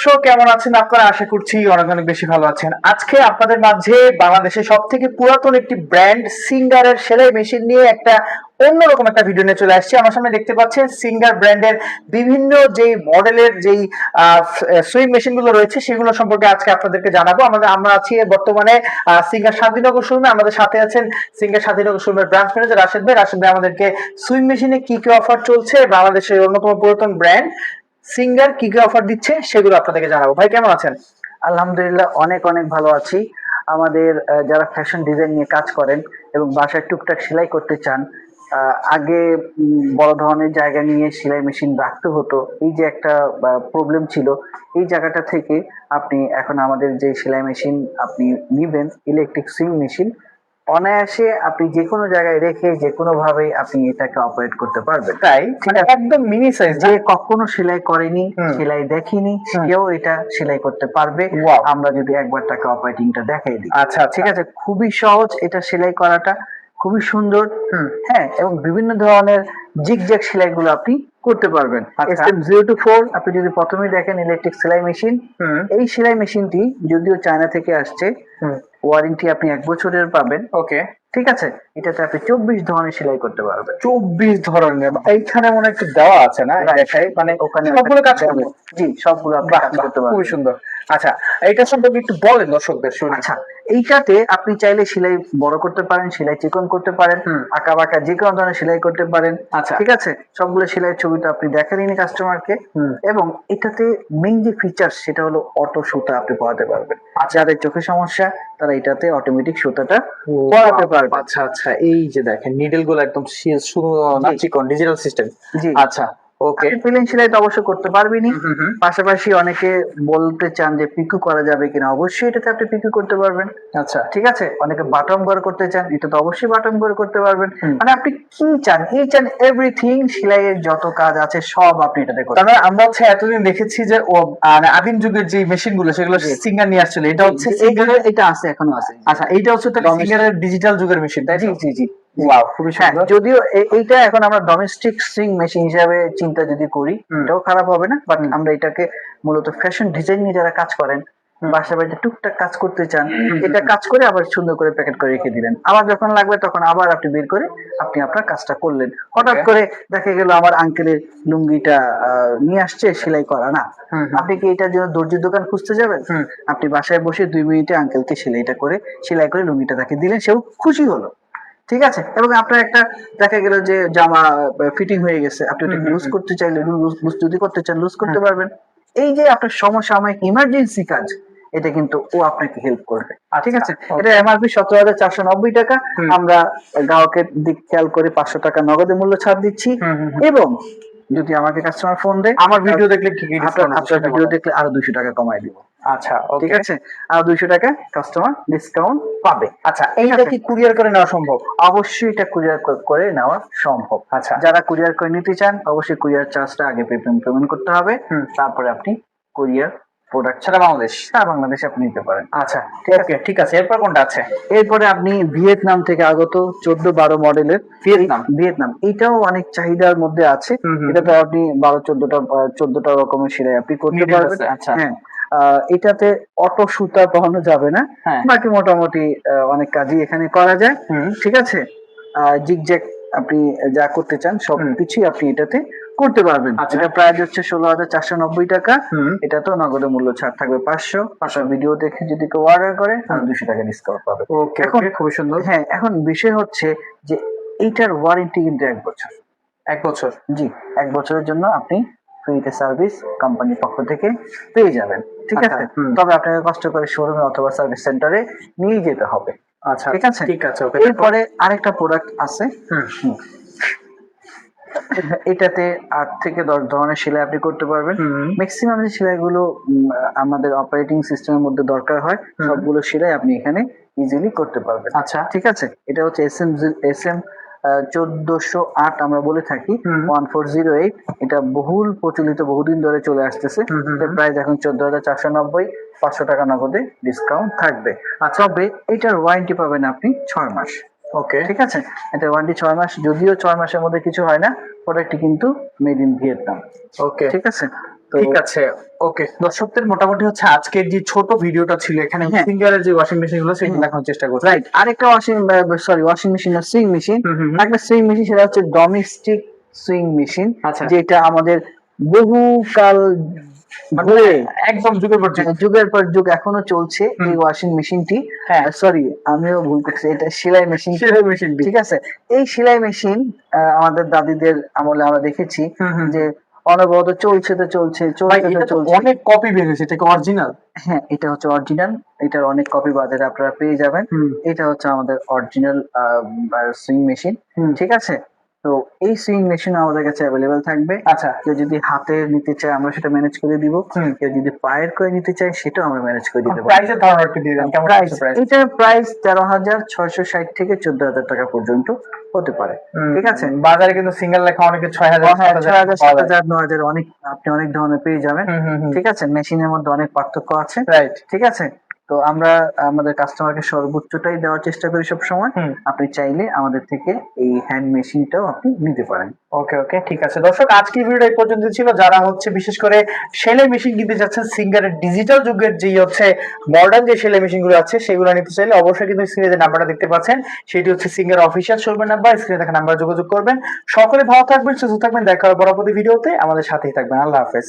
দর্শক কেমন আছেন আপনারা? আশা করছি অনেক অনেক বেশি ভালো আছেন। আজকে আপনাদের মাঝে বাংলাদেশের সব থেকে পুরাতন একটি ব্র্যান্ড সিঙ্গারের সেলাই মেশিন নিয়ে একটা অন্যরকম একটা ভিডিও নিয়ে চলে আসছি। আমার সামনে দেখতে পাচ্ছেন সিঙ্গার ব্র্যান্ডের বিভিন্ন যেই মডেলের যেই সুইং মেশিন গুলো রয়েছে সেগুলো সম্পর্কে আজকে আপনাদেরকে জানাবো। আমরা আছি বর্তমানে সিঙ্গার শান্তিনগর শোরুমে। আমাদের সাথে আছেন সিঙ্গার শান্তিনগর শোরুমের ব্রাঞ্চ ম্যানেজার রাশেদ ভাই। রাশেদ ভাই আমাদেরকে সুইং মেশিনে কি কি অফার চলছে, বাংলাদেশের অন্যতম পুরাতন ব্র্যান্ড সিঙ্গার কি কি অফার দিচ্ছে সেগুলো আপনাদেরকে জানাবো। ভাই কেমন আছেন? আলহামদুলিল্লাহ, অনেক অনেক ভালো আছি। আমাদের যারা ফ্যাশন ডিজাইন নিয়ে কাজ করেন এবং বাসায় টুকটাক সেলাই করতে চান, আগে বড় ধরনের জায়গা নিয়ে সেলাই মেশিন রাখতে হতো, এই যে একটা প্রবলেম ছিল, এই জায়গাটা থেকে আপনি এখন আমাদের যে সেলাই মেশিন আপনি নিবেন, ইলেকট্রিক সুইং মেশিন, অনায়াসে আপনি যে কোনো জায়গায় রেখে যে কোনো ভাবে আপনি এটাকে অপারেট করতে পারবেন। তাই মানে একদম মিনি সাইজ, যে কখনো সেলাই করেনি, সেলাই দেখেনি, সেও এটা সেলাই করতে পারবে, আমরা যদি একবার তাকে অপারেটিংটা দেখাই দিই। আচ্ছা ঠিক আছে, খুবই সহজ এটা সেলাই করাটা, খুবই সুন্দর। হ্যাঁ, এবং বিভিন্ন ধরনের জিগজ্যাগ সেলাই গুলো আপনি করতে পারবেন। SM024 আপনি যদি প্রথমেই দেখেন ইলেকট্রিক সেলাই মেশিন, এই সেলাই মেশিনটি যদিও চায়না থেকে আসছে, ওয়ারেন্টি আপনি 1 বছরের পাবেন। ওকে, ঠিক আছে, এটাতে আপনি 24 ধরনের সেলাই করতে পারবেন। 24 ধরনের এইখানে মনে একটু দেওয়া আছে না, দেখাই মানে ওখানে সবগুলো কাজ করবে। জি, সবগুলো আপনি কাজ করতে পারবেন। খুবই সুন্দর। আচ্ছা, এইটা সম্পর্কে একটু বলেন দর্শকদের শুনি। আচ্ছা, এইটাতে আপনি চাইলে সেলাই বড় করতে পারেন, সেলাই চিকন করতে পারেন, আঁকা বাঁকা যে কোনো ধরনের সেলাই করতে পারেন। আচ্ছা, ঠিক আছে, সবগুলো সেলাই ছবিটা আপনি দেখালেন কাস্টমারকে। এবং এটাতে মেইন যে ফিচার সেটা হলো অটো সুতা আপনি পরাতে পারবেন। যাদের চোখের সমস্যা তারা এটাতে অটোমেটিক সুতাটা পরাতে পারবে। আচ্ছা আচ্ছা, এই যে দেখেন নিডল গুলো একদম শুধু না চিকন ডিজিটাল সিস্টেম। জি, আচ্ছা, ওকে। প্লেন সেলাই তো অবশ্যই করতে পারবেনই, পাশাপাশি অনেকে বলতে চান যে পিকু করা যাবে কিনা, অবশ্যই এটাতে আপনি পিকু করতে পারবেন। আচ্ছা, ঠিক আছে, অনেকে বাটম করে করতে চান, এটা তো অবশ্যই বাটম করে করতে পারবেন। মানে আপনি কি চান, ইচ এন্ড এভরিথিং সেলাইয়ের যত কাজ আছে সব আপনি এটাতে করতে পারবেন। আমরা হচ্ছে এতদিন দেখেছি যে আদিম যুগের যে মেশিন গুলো সেগুলো সিঙ্গার নিয়ে আসছিল, এটা হচ্ছে এটা আছে, এখনো আছে। আচ্ছা, এইটা হচ্ছে সিঙ্গারের ডিজিটাল যুগের মেশিন, তাই? জি জি জি, ওয়াও, খুবই সুন্দর। যদিও এইটা এখন আমরা ডোমেস্টিক সুইং মেশিন হিসাবে চিন্তা যদি করি, এটাও খারাপ হবে না, বাট আমরা এটাকে মূলত ফ্যাশন ডিজাইন নিয়ে যারা কাজ করেন, বাসা বাড়িতে টুকটাক কাজ করতে চান, এটা কাজ করে আবার সুন্দর করে প্যাকেট করে রেখে দিলেন, আবার যখন লাগবে তখন আবার আপনি বের করে আপনি আপনার কাজটা করলেন। হঠাৎ করে দেখা গেল আমার আঙ্কেলের লুঙ্গিটা নিয়ে আসছে সেলাই করা না, আপনি কি এটার জন্য দর্জির দোকান খুঁজতে যাবেন? আপনি বাসায় বসে 2 মিনিটে আঙ্কেলকে সেলাই করে লুঙ্গিটা তাকে দিলেন, সেও খুশি হলো। ঠিক আছে, এবং আপনার একটা দেখা গেল যে জামা ফিটিং হয়ে গেছে, আপনি ওটা লুজ করতে চাইলে লুজ যদি করতে চান লুজ করতে পারবেন। এই যে আপনার সমসাময়িক ইমার্জেন্সি কাজ, এটা কিন্তু ও আপনাকে হেল্প করবে। ঠিক আছে, এটা এমআরপি 17,490 টাকা, আমরা গ্রাহকের দিক খেয়াল করে 500 টাকা নগদের মূল্য ছাড় দিচ্ছি। এবং যদি আমাকে কাস্টমার ফোন দেয়, আমার ভিডিও দেখলে কি কি ডিসকাউন্ট, আপনার ভিডিও দেখলে আরো 200 টাকা কমাই দিব। আচ্ছা, ঠিক আছে, আরো 200 টাকা কাস্টমার ডিসকাউন্ট পাবে। আচ্ছা, এইটা কি কুরিয়ার করে নেওয়া সম্ভব? অবশ্যই এটা কুরিয়ার করে নেওয়া সম্ভব। আচ্ছা, যারা কুরিয়ার করে নিতে চান অবশ্যই কুরিয়ার চার্জটা আগে পেমেন্ট করতে হবে, তারপরে আপনি কুরিয়ার প্রোডাক্ট সারা বাংলাদেশে আপনি নিতে পারেন। আচ্ছা, ঠিক আছে। এরপর কোনটা আছে? এরপরে আপনি ভিয়েতনাম থেকে আগত 14-12 মডেলের ভিয়েতনাম, এটাও অনেক চাহিদার মধ্যে আছে। এটা তো আপনি 12-14টা রকমের সেলাই আপনি করতে পারবেন। হ্যাঁ, এটাতে অটো সুতা বহানো যাবে না, বাকি মোটামুটি অনেক কাজই এখানে করা যায়। ঠিক আছে, জিগজ্যাগ আপনি যা করতে চান সবকিছুই আপনি এটাতে করতে পারবেন। এটা প্রাইস হচ্ছে 16,490 টাকা। এটা তো নগদের মূল্য ছাড় থাকবে 500। ভিডিও দেখে যদি কেউ অর্ডার করে 200 টাকা ডিসকাউন্ট পাবে। এখন খুবই সুন্দর। হ্যাঁ, এখন বিষয় হচ্ছে যে এইটার ওয়ারেন্টি কিন্তু 1 বছর। 1 বছর? জি, 1 বছরের জন্য আপনি ফ্রিতে সার্ভিস কোম্পানির পক্ষ থেকে পেয়ে যাবেন। ঠিক আছে, তবে আপনাকে কষ্ট করে শোরুমে অথবা সার্ভিস সেন্টারে নিয়ে যেতে হবে। আচ্ছা, ঠিক আছে। এরপরে আরেকটা প্রোডাক্ট আছে, এটাতে 8 থেকে 10 ধরনের সেলাই আপনি করতে পারবেন। ম্যাক্সিমাম যে সেলাইগুলো আমাদের অপারেটিং সিস্টেমের মধ্যে দরকার হয়, সবগুলো সেলাই আপনি এখানে ইজিলি করতে পারবেন। আচ্ছা, ঠিক আছে, এটা হচ্ছে SM 1408 আমরা বলে থাকি, 1408। এটা বহুল প্রচলিত, বহুদিন ধরে চলে আসতেছে। প্রাইস এখন 14,490, 500 টাকা নগদে ডিসকাউন্ট থাকবে। তবে এটার ওয়ারেন্টি পাবেন আপনি 6 মাস। ওকে, ঠিক আছে, এটা ওয়ারেন্টি 6 মাস, যদিও 6 মাসের মধ্যে কিছু হয় না, প্রোডাক্টটি কিন্তু মেড ইন ভিয়েতনাম। ওকে, ঠিক আছে। তো ঠিক আছে, ওকে। দর্শকদের মোটামুটি হচ্ছে আজকের যে ছোট ভিডিওটা ছিল এখানে হ্যাঁ। সিঙ্গারের যে ওয়াশিং মেশিন গুলো সেগুলো হ্যাঁ। দেখানোর চেষ্টা করছি। রাইট, আরেকটা ওয়াশিং মেশিন না, সুইং মেশিন। হুম, হুম, হুম। একটা সুইং মেশিন, সেটা হচ্ছে ডোমেস্টিক সুইং মেশিন, আচ্ছা। যেটা আমাদের বহুকাল মানে ধরে একদম যুগের পর যুগ। যুগের পর যুগ এখনো চলছে হুম। এই ওয়াশিং মেশিনটি। হ্যাঁ। সরি, আমিও ভুল করছি, এটা সেলাই মেশিন। সেলাই মেশিনটি। ঠিক আছে, এই সেলাই মেশিন আমাদের দাদিদের আমলে আমরা দেখেছি হুম, হুম, যে অনবরত চলছে তো চলছে, ভাই চলছে তো এটা তো চলছে। অনেক কপি বের হয়েছে, এটা কি অরিজিনাল? হ্যাঁ, এটা হচ্ছে অরিজিনাল। এটার অনেক কপি বাজারে আপনারা পেয়ে যাবেন। হুম। এটা হচ্ছে আমাদের অরিজিনাল সুইং মেশিন। হুম। ঠিক আছে, তো এই সুইং মেশিন আমাদের কাছে অ্যাভেলেবেল থাকবে। আচ্ছা। কেউ যদি হাতের নিতে চায় আমরা সেটা ম্যানেজ করে দিব। হুম। কেউ যদি পায়ের করে নিতে চায় সেটাও আমরা ম্যানেজ করে দিতে পারি। প্রাইসের ধারণা একটু দিয়ে দেন, কেমন প্রাইস, হচ্ছে প্রাইস? এটার প্রাইস 13,660 থেকে 14,000 টাকা পর্যন্ত হতে পারে। ঠিক আছে, বাজারে কিন্তু সিঙ্গেল লেখা অনেকে 6,000 হ্যাঁ, 7,000 6,000 7,000 9,000 অনেক, আপনি অনেক ধরনের পেয়ে যাবেন। হুম, হুম, হুম। ঠিক আছে, মেশিনের মধ্যে অনেক পার্থক্য আছে। রাইট। ঠিক আছে, তো আমরা আমাদের কাস্টমারকে সর্বোচ্চটাই দেওয়ার চেষ্টা করি সব সময়। হুম। আপনি চাইলে আমাদের থেকে এই হ্যান্ড মেশিনটাও আপনি নিতে পারেন। ওকে, ওকে, ঠিক আছে। দর্শক আজকের ভিডিওটা এই পর্যন্ত ছিল। যারা হচ্ছে বিশেষ করে সেলাই মেশিন কিনতে যাচ্ছেন, সিঙ্গারের ডিজিটাল যুগের যেই হচ্ছে মডার্ন যে সেলাই মেশিন গুলো আছে সেগুলো নিতে চাইলে অবশ্যই কিন্তু স্ক্রিনে যে নাম্বারটা দেখতে পাচ্ছেন সেটি হচ্ছে সিঙ্গার অফিসিয়াল শোরুমের নাম্বার। স্ক্রিনে থাকা নাম্বারে যোগাযোগ করবেন। সকলে ভালো থাকবেন, সুস্থ থাকবেন। দেখা হবে পরবর্তী ভিডিওতে, আমাদের সাথেই থাকবেন। আল্লাহ হাফেজ।